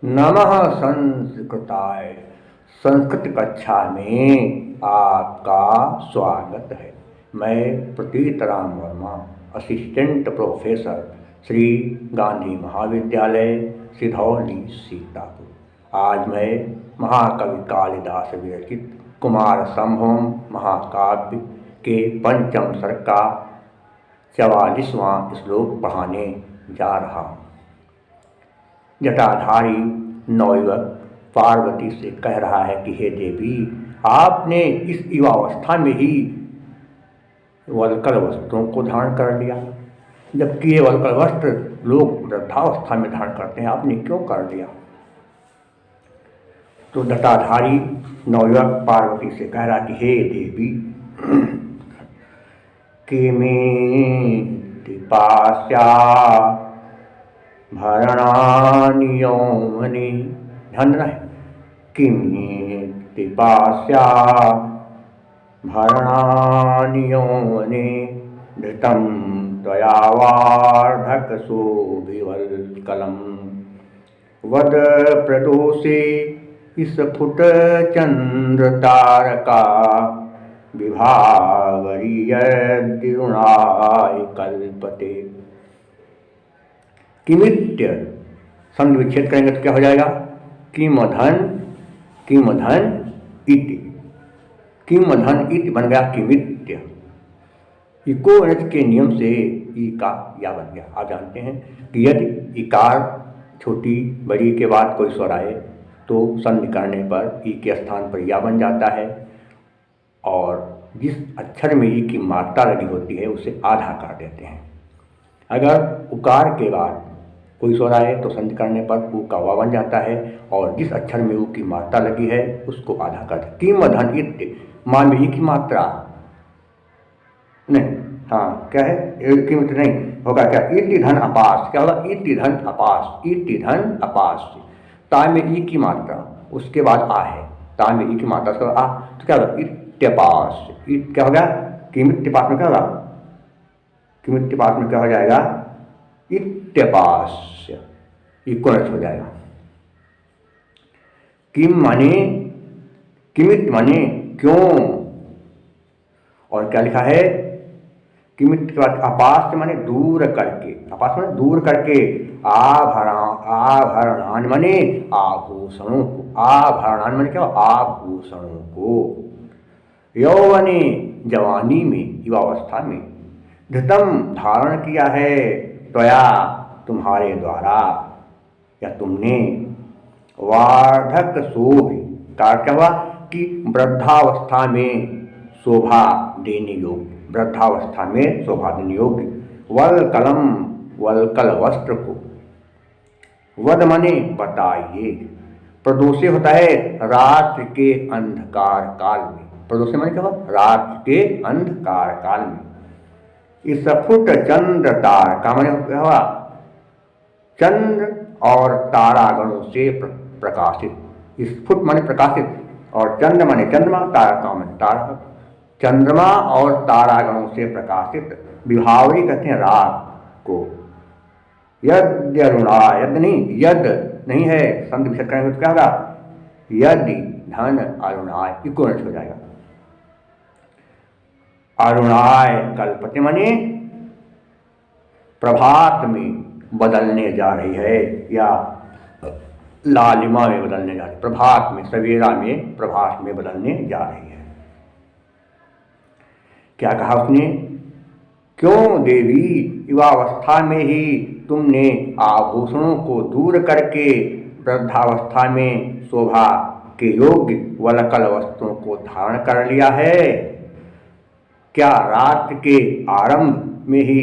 नमः संस्कृताय। संस्कृत कक्षा में आपका स्वागत है। मैं प्रतीत राम वर्मा, असिस्टेंट प्रोफेसर, श्री गांधी महाविद्यालय, सिधौली, सीतापुर। आज मैं महाकवि कालिदास विरचित कुमार संभवम महाकाव्य के पंचम सर्ग का 44वां श्लोक पढ़ाने जा रहा हूँ। जटाधारी नवयुवक पार्वती से कह रहा है कि हे देवी, आपने इस युवावस्था में ही वल्कल वस्त्रों को धारण कर लिया, जबकि ये वल्कल वस्त्र लोग वृद्धावस्था में धारण करते हैं, आपने क्यों कर लिया? तो जटाधारी नवयुवक पार्वती से कह रहा कि हे देवी, किमिति पास्या भरणानि यौवने, ध्यान देना है। किमिति पास्या भरणानि यौवने, धृतं त्वया वार्धकशोभिवल्कलं, वद प्रदोषे स्फुटचन्द्रतारका, विभावरीयद्युणाय कल्पते। किमित्य संधि विच्छेद करेंगे तो क्या हो जाएगा? किमधन किमधन इति, किमधन इति बन गया किमित्य। इको रच के नियम से ई का या बन गया। आप जानते हैं कि यदि इकार छोटी बड़ी के बाद कोई स्वर आए तो संधि करने पर ई के स्थान पर या बन जाता है, और जिस अक्षर में ई की मात्रा लगी होती है उसे आधा कर देते हैं। अगर उकार के बाद कोई स्वर आए तो संधि करने पर ऊ का वा बन जाता है, और जिस अक्षर में ऊ की मात्रा लगी है उसको आधा कर देते। किमधन इत्य, मान में ई की मात्रा नहीं, हाँ क्या है, किमित नहीं होगा, क्या इति धन अपास, क्या होगा? इति धन अपास, इति धन अपास। ता में ई की मात्रा, उसके बाद आ है, ता में ई की मात्रा, उसके बाद आ, तो क्या होगा? इत्यपास। इत क्या होगा? किमित्यपास में क्या होगा? किमित्यपास में क्या हो जाएगा? इत्यपास्य, इक्वल हो जाएगा। किम माने, किमित माने क्यों, और क्या लिखा है? किमित के बाद अपास माने दूर करके, अपास माने दूर करके, आभरण माने आभूषणों को, आभरण माने क्या? आभूषणों को। यौवने जवानी में, युवावस्था में, धृतम धारण किया है, त्वया तुम्हारे द्वारा या तुमने, वार्धक शोभि का क्या हुआ कि वृद्धावस्था में शोभा देने योग्य, वृद्धावस्था में शोभा देने योग्य, वल्कलम वल्कल वस्त्र को, वद माने बताइए, प्रदोषे होता है रात्रि के अंधकार काल में, प्रदोषे माने क्या हुआ? रात्रि के अंधकार काल में। स्फुट चंद्र तार का माने क्या हुआ? चंद्र और तारागणों से प्रकाशित, स्फुट माने प्रकाशित, और चंद्र माने चंद्रमा, तारा का माने तारा, चंद्रमा और तारागणों से प्रकाशित, विभावरी कहते हैं रात को। यद्यरुणा, यद नहीं, यद नहीं है, संधि विच्छेद करेंगे तो क्या होगा? यदि धन अरुणाय, इक्वल हो जाएगा। अरुणाय कल्पते माने प्रभात में बदलने जा रही है, या लालिमा में बदलने जा रही है, प्रभात में, सवेरा में, प्रभात में बदलने जा रही है। क्या कहा उसने? क्यों देवी, युवावस्था में ही तुमने आभूषणों को दूर करके वृद्धावस्था में शोभा के योग्य वल्कल वस्त्रों को धारण कर लिया है? क्या रात के आरंभ में ही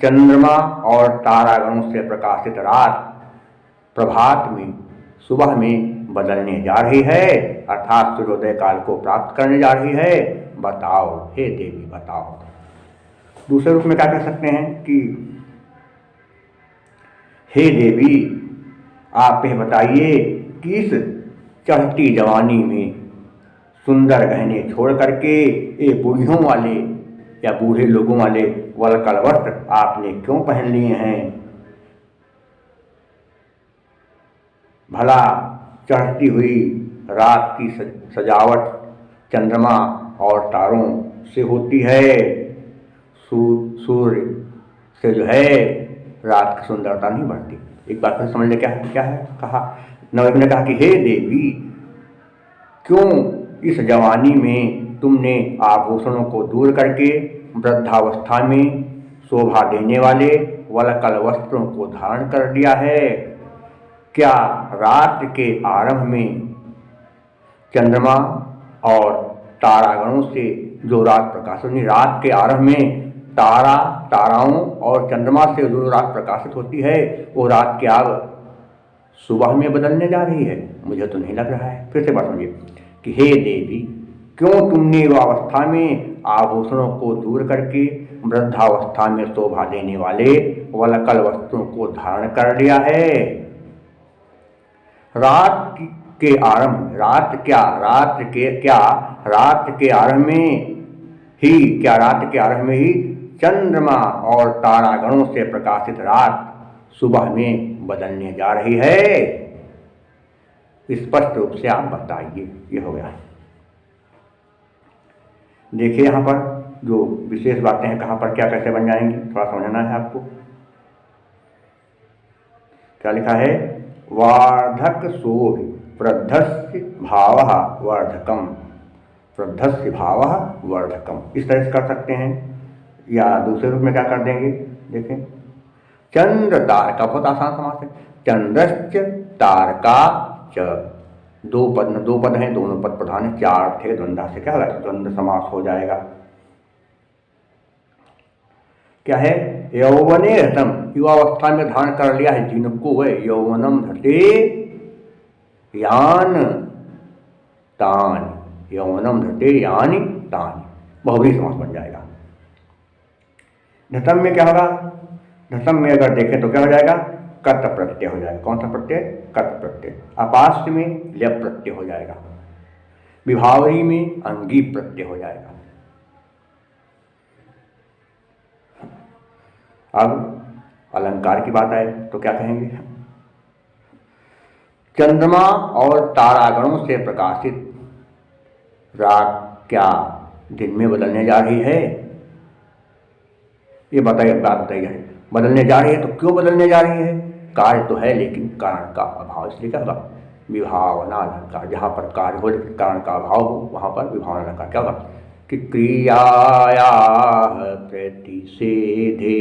चंद्रमा और तारागणों से प्रकाशित रात प्रभात में, सुबह में बदलने जा रही है, अर्थात सूर्योदय काल को प्राप्त करने जा रही है? बताओ हे देवी, बताओ। दूसरे रूप में क्या कह सकते हैं कि हे देवी, आप यह बताइए कि इस चढ़ती जवानी में सुंदर गहने छोड़ करके ये बूढ़ियों वाले या बूढ़े लोगों वाले वल्कल वस्त्र आपने क्यों पहन लिए हैं? भला चढ़ती हुई रात की सजावट चंद्रमा और तारों से होती है, सूर्य से जो है रात की सुंदरता नहीं बढ़ती। एक बात फिर समझ ले, क्या है कहा नवयुग ने कहा कि हे देवी, क्यों इस जवानी में तुमने आभूषणों को दूर करके वृद्धावस्था में शोभा देने वाले वलकल वस्त्रों को धारण कर लिया है? क्या रात के आरंभ में चंद्रमा और तारागणों से जो रात प्रकाशित होती, रात के आरंभ में ताराओं और चंद्रमा से जो रात प्रकाशित होती है, वो रात क्या सुबह में बदलने जा रही है? मुझे तो नहीं लग रहा है। फिर से बात समझिए कि हे देवी, क्यों तुमने युवावस्था में आभूषणों को दूर करके वृद्धावस्था में शोभा देने वाले वलकल वस्त्रों को धारण कर लिया है? रात के आरंभ में ही चंद्रमा और तारागणों से प्रकाशित रात सुबह में बदलने जा रही है। स्पष्ट रूप से आप बताइए। ये हो गया। देखिए यहाँ पर जो विशेष बातें हैं, कहाँ पर क्या कैसे बन जाएंगी, थोड़ा समझना है आपको। क्या लिखा है? वार्धक शोभ वृद्धस्य भावः वर्धकम, वृद्धस्य भावः वर्धकम, इस तरह से कर सकते हैं। या दूसरे रूप में क्या कर देंगे, देखें, चंद्र तारका, बहुत आसान समास है। चंद्रश्च तारका च, दो पद हैं, दोनों पद प्रधान है, चार थे द्वंद्व से क्या होगा? द्वंद्व समास हो जाएगा। क्या है? यौवने हतम, युवावस्था में धारण कर लिया है जिनको वह यौवनम धते यान तान, यौवनम धते यानी तान, बहुब्रीहि समास बन जाएगा। धतम में क्या होगा? धतम में अगर देखें तो क्या हो जाएगा? कर्त प्रत्यय हो जाएगा। कौन सा प्रत्यय? कर्त प्रत्यय। अपास्य में ल्यप प्रत्यय हो जाएगा। विभावरी में अंगी प्रत्यय हो जाएगा। अब अलंकार की बात आए तो क्या कहेंगे? चंद्रमा और तारागणों से प्रकाशित रात क्या दिन में बदलने जा रही है? ये बात बताइए। बदलने जा रही है तो क्यों बदलने जा रही है? कार्य तो है लेकिन कारण का अभाव, इसलिए क्या होगा? विभावना अलंकार। जहाँ पर कार्य हो लेकिन कारण का अभाव हो, वहाँ पर विभावना अलंकार। क्या होगा कि क्रियाया प्रतिषेधे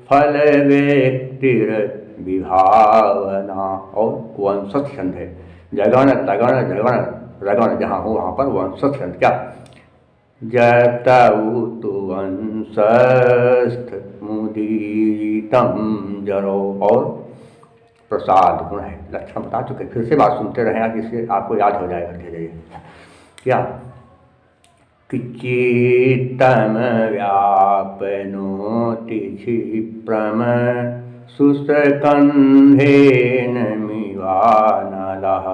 फल व्यक्तिर विभावना, और वंशज छंद है, जगण तगण झगण रगण, जहाँ हो वहाँ पर वंशज छंद। क्या? जतउतु वंशस्थ मुदीतम जरो, और प्रसाद गुण है, लक्षण बता चुके। फिर से बात सुनते रहे, जिससे आपको याद हो जाएगा धीरे धीरे। क्या? कि चित्तम व्यापनोति क्षिप्रम शुष्कन्धेन मिवानलः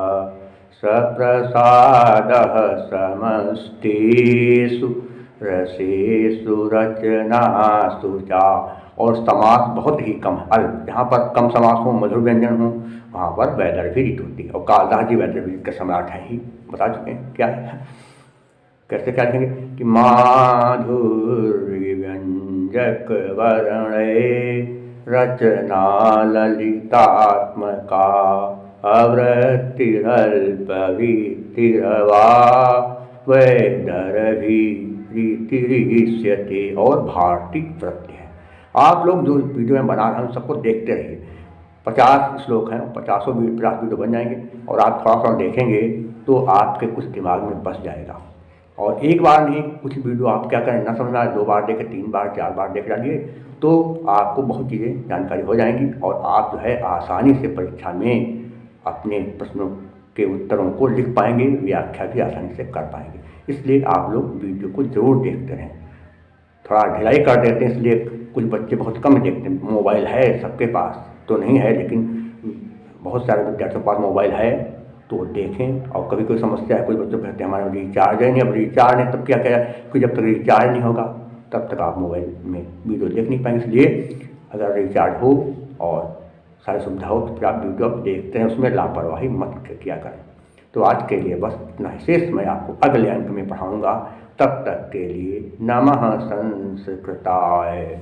सप्रसादः समस्तेषु रसेषु रचनासु चा। और समास बहुत ही कम, अल्प, जहाँ पर कम समास हो, मधुर व्यंजन हो, वहाँ पर वैदर्भी रीत होती है। और कालिदास जी वैदर्भी रीत का सम्राट है ही, बता चुके हैं। क्या है? कैसे क्या लिखेंगे कि माधुर्य व्यंजक वर्णे रचना ललितात्मका अवृत्तिरल्पवीतिरवा वैदर्भी रीतिरिष्यते, और भारती प्रत्यय है। आप लोग जो वीडियो में बना रहे हैं सबको देखते रहिए। 50 श्लोक हैं, 50 वीडियो बन जाएंगे, और आप थोड़ा थोड़ा देखेंगे तो आपके कुछ दिमाग में बस जाएगा। और एक बार नहीं, कुछ वीडियो आप क्या करें, ना समझना, 2 बार देखें, 3 बार 4 बार देख डालिए, तो आपको बहुत चीज़ें जानकारी हो जाएंगी, और आप जो है आसानी से परीक्षा में अपने प्रश्नों के उत्तरों को लिख पाएंगे, व्याख्या भी आसानी से कर पाएंगे। इसलिए आप लोग वीडियो को जरूर देखते रहें। थोड़ा ढिलाई कर देते हैं, इसलिए कुछ बच्चे बहुत कम देखते हैं। मोबाइल है सबके पास तो नहीं है, लेकिन बहुत सारे विद्यार्थियों के पास मोबाइल है, तो देखें। और कभी कोई समस्या है, कुछ बच्चों कहते हैं हमारे रिचार्ज है नहीं, अब रिचार्ज नहीं, तब क्या करें कि जब तक रिचार्ज नहीं होगा तब तक आप मोबाइल में वीडियो देख नहीं पाएंगे। इसलिए अगर रिचार्ज हो और सारी सुविधाओं की आप वीडियो आप देखते हैं, उसमें लापरवाही मत किया करें। तो आज के लिए बस इतना ही, शेष मैं आपको अगले अंक में पढ़ाऊँगा। तब तक के लिए नमः संस्कृताय।